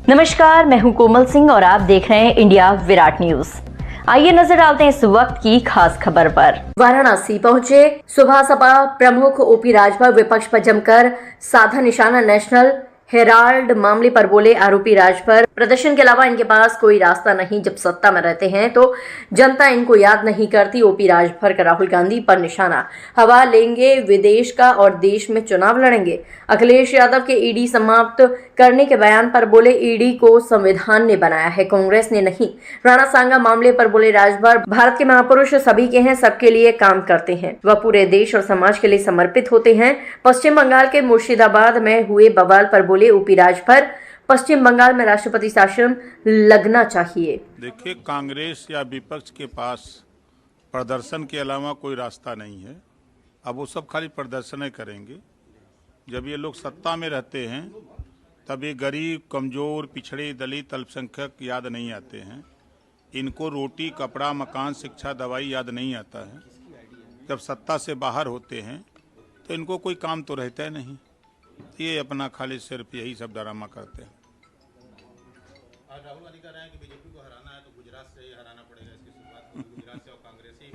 नमस्कार, मैं हूं कोमल सिंह और आप देख रहे हैं इंडिया विराट न्यूज। आइए नजर डालते हैं इस वक्त की खास खबर पर। वाराणसी पहुंचे सुबह सपा प्रमुख ओपी राजभर विपक्ष पर जमकर साधा निशाना। नेशनल हेराल्ड मामले पर बोले आरोपी राजभर, प्रदर्शन के अलावा इनके पास कोई रास्ता नहीं। जब सत्ता में रहते हैं तो जनता इनको याद नहीं करती। ओपी राजभर का राहुल गांधी पर निशाना। हवा लेंगे विदेश का और देश में चुनाव लड़ेंगे। अखिलेश यादव के ईडी समाप्त करने के बयान पर बोले ईडी को संविधान ने बनाया है, कांग्रेस ने नहीं। राणा सांगा मामले पर बोले राजभर, भारत के महापुरुष सभी के हैं, सबके लिए काम करते हैं, वह पूरे देश और समाज के लिए समर्पित होते हैं। पश्चिम बंगाल के मुर्शिदाबाद में हुए बवाल पर बोले ओपी राजभर, पश्चिम बंगाल में राष्ट्रपति शासन लगना चाहिए। देखिए, कांग्रेस या विपक्ष के पास प्रदर्शन के अलावा कोई रास्ता नहीं है। अब वो सब खाली प्रदर्शन करेंगे। जब ये लोग सत्ता में रहते हैं तब ये गरीब, कमजोर, पिछड़े, दलित, अल्पसंख्यक याद नहीं आते हैं। इनको रोटी, कपड़ा, मकान, शिक्षा, दवाई याद नहीं आता है। जब सत्ता से बाहर होते हैं तो इनको कोई काम तो रहता है नहीं। ये अपना खाली सिर्फ यही सब ड्रामा करते हैं। राहुल गांधी कह रहे हैं कि बीजेपी को हराना है तो गुजरात से ही हराना पड़ेगा। इसकी शुरुआत गुजरात से और कांग्रेस ही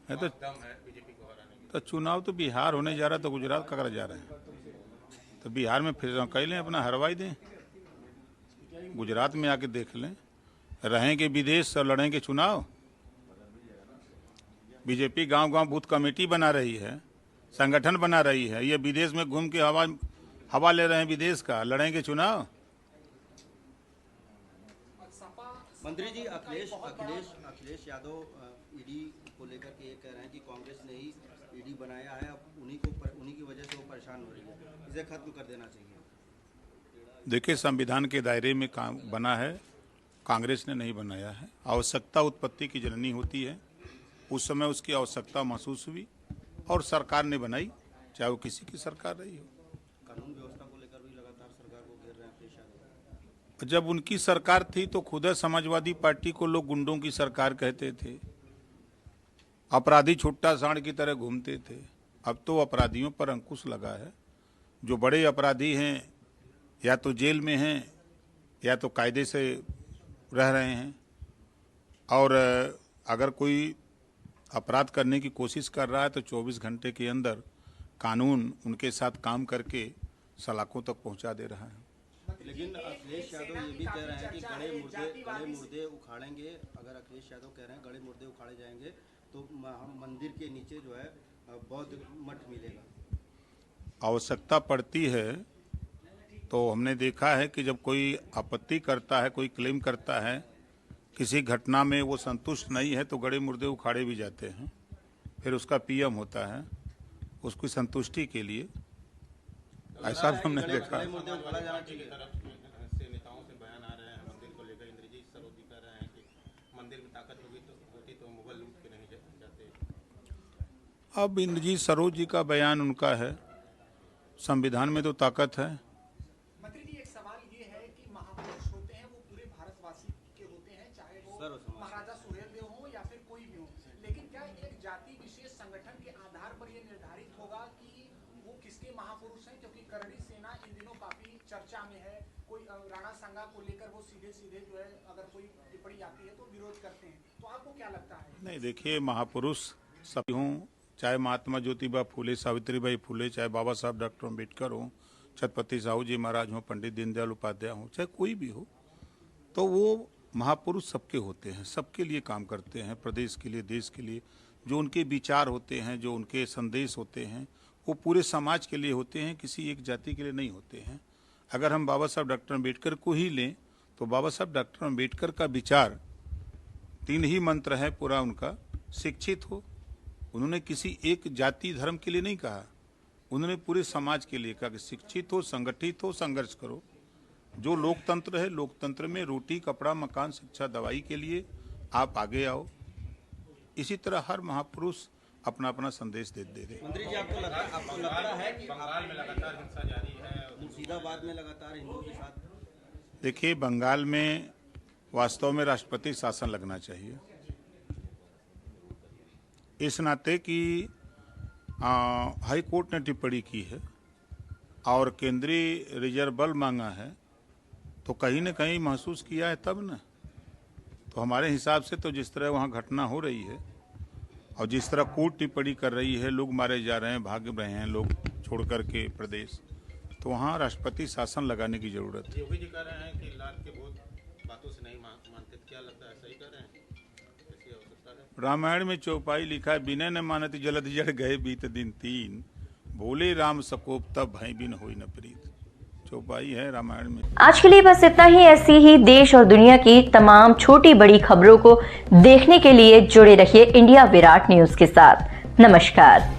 है तो दम है बीजेपी को हराने की। तो चुनाव तो बिहार होने जा रहा है, तो गुजरात का कर जा रहे हैं। तो बिहार में फिर कह लें, अपना हरवाई दें। गुजरात में आके देख लें। रहेंगे विदेश और लड़ेंगे चुनाव। बीजेपी गांव-गांव बूथ कमेटी बना रही है, संगठन बना रही है। ये विदेश में घूम के हवा ले रहे हैं विदेश का, लड़ेंगे चुनाव। मंत्री जी, अखिलेश यादव ईडी को लेकर के ये कह रहे हैं कि कांग्रेस ने ही ईडी बनाया है, अब उन्हीं की वजह से वो परेशान हो रही है, इसे खत्म कर देना चाहिए। देखिए, संविधान के दायरे में काम बना है, कांग्रेस ने नहीं बनाया है। आवश्यकता उत्पत्ति की जननी होती है। उस समय उसकी आवश्यकता महसूस हुई और सरकार ने बनाई, चाहे वो किसी की सरकार रही हो। कानून व्यवस्था को लेकर भी लगातार सरकार को घेर रहे हैं अखिलेश यादव। जब उनकी सरकार थी तो खुद समाजवादी पार्टी को लोग गुंडों की सरकार कहते थे। अपराधी छुट्टा सांड की तरह घूमते थे। अब तो अपराधियों पर अंकुश लगा है। जो बड़े अपराधी हैं या तो जेल में हैं या तो कायदे से रह रहे हैं, और अगर कोई अपराध करने की कोशिश कर रहा है तो 24 घंटे के अंदर कानून उनके साथ काम करके सलाखों तक पहुंचा दे रहा है। लेकिन अखिलेश यादव ये भी कह रहे हैं कि गड़े मुर्दे उखाड़ेंगे। अगर अखिलेश यादव कह रहे हैं गड़े मुर्दे उखाड़े जाएंगे तो मंदिर के नीचे जो है बौद्ध मठ मिलेगा। आवश्यकता पड़ती है तो हमने देखा है कि जब कोई आपत्ति करता है, कोई क्लेम करता है किसी घटना में, वो संतुष्ट नहीं है तो गड़े मुर्दे उखाड़े भी जाते हैं। फिर उसका पीएम होता है उसकी संतुष्टि के लिए। ऐसा हमने देखा। नेताओं से बयान आ रहे हैं मंदिर को लेकर। इंद्रजीत सरोज जी कह रहे हैं कि मंदिर में ताकत होती तो मुगल लूट के नहीं जाते। अब इंद्रजीत सरोज जी का बयान उनका है, संविधान में तो ताकत है। मंत्री जी, एक सवाल ये है कि महापुरुष होते हैं वो पूरे भारतवासी के होते हैं, चाहे वो महाराजा सुहेलदेव हो या फिर कोई भी हो, लेकिन क्या एक जाति विशेष संगठन के आधार पर ये निर्धारित होगा कि वो किसके महापुरुष हैं? क्योंकि करणी सेना इन दिनों काफी चर्चा में है। कोई राणा सांगा को लेकर वो सीधे जो है अगर कोई टिप्पणी आती है तो विरोध करते हैं, तो आपको क्या लगता है? नहीं, देखिए, महापुरुष सभी हों, चाहे महात्मा ज्योतिबा फूले, सावित्रीबाई फूले, चाहे बाबा साहब डॉक्टर अम्बेडकर हों, छत्रपति साहू जी महाराज हों, पंडित दीनदयाल उपाध्याय हों, चाहे कोई भी हो, तो वो महापुरुष सबके होते हैं, सबके लिए काम करते हैं, प्रदेश के लिए, देश के लिए। जो उनके विचार होते हैं, जो उनके संदेश होते हैं, वो पूरे समाज के लिए होते हैं, किसी एक जाति के लिए नहीं होते हैं। अगर हम बाबा साहब डॉक्टर अम्बेडकर को ही लें तो बाबा साहब डॉक्टर अम्बेडकर का विचार 3 ही मंत्र है पूरा उनका। शिक्षित हो, उन्होंने किसी एक जाति धर्म के लिए नहीं कहा, उन्होंने पूरे समाज के लिए कहा कि शिक्षित हो, संगठित हो, संघर्ष करो। जो लोकतंत्र है, लोकतंत्र में रोटी, कपड़ा, मकान, शिक्षा, दवाई के लिए आप आगे आओ। इसी तरह हर महापुरुष अपना अपना संदेश दे रहे। मंत्री जी, आपको लगता है कि बंगाल में लगातार हिंसा जारी है, मुर्शिदाबाद में लगातार हिंदुओं के साथ? देखिए, बंगाल में वास्तव में राष्ट्रपति शासन लगना चाहिए, इस नाते कि हाई कोर्ट ने टिप्पणी की है और केंद्रीय रिजर्व बल मांगा है तो कहीं न कहीं महसूस किया है तब न। तो हमारे हिसाब से तो जिस तरह वहाँ घटना हो रही है और जिस तरह कूट टिप्पणी कर रही है, लोग मारे जा रहे हैं, भाग रहे हैं लोग छोड़ कर के प्रदेश, तो वहाँ राष्ट्रपति शासन लगाने की जरूरत है। योगी जी कह रहे हैं कि लाल के बहुत बातों से नहीं मानते, क्या लगता है सही कह रहे हैं? कैसी आवश्यकता है? रामायण में चौपाई लिखा है, बिने न मानत जलद जड़ गए बीत दिन तीन, बोले राम सकोप तब भय बिन होई न प्रीत। चौपाई है रामायण में। आज के लिए बस इतना ही। ऐसी ही देश और दुनिया की तमाम छोटी बड़ी खबरों को देखने के लिए जुड़े रहिए इंडिया विराट न्यूज के साथ। नमस्कार।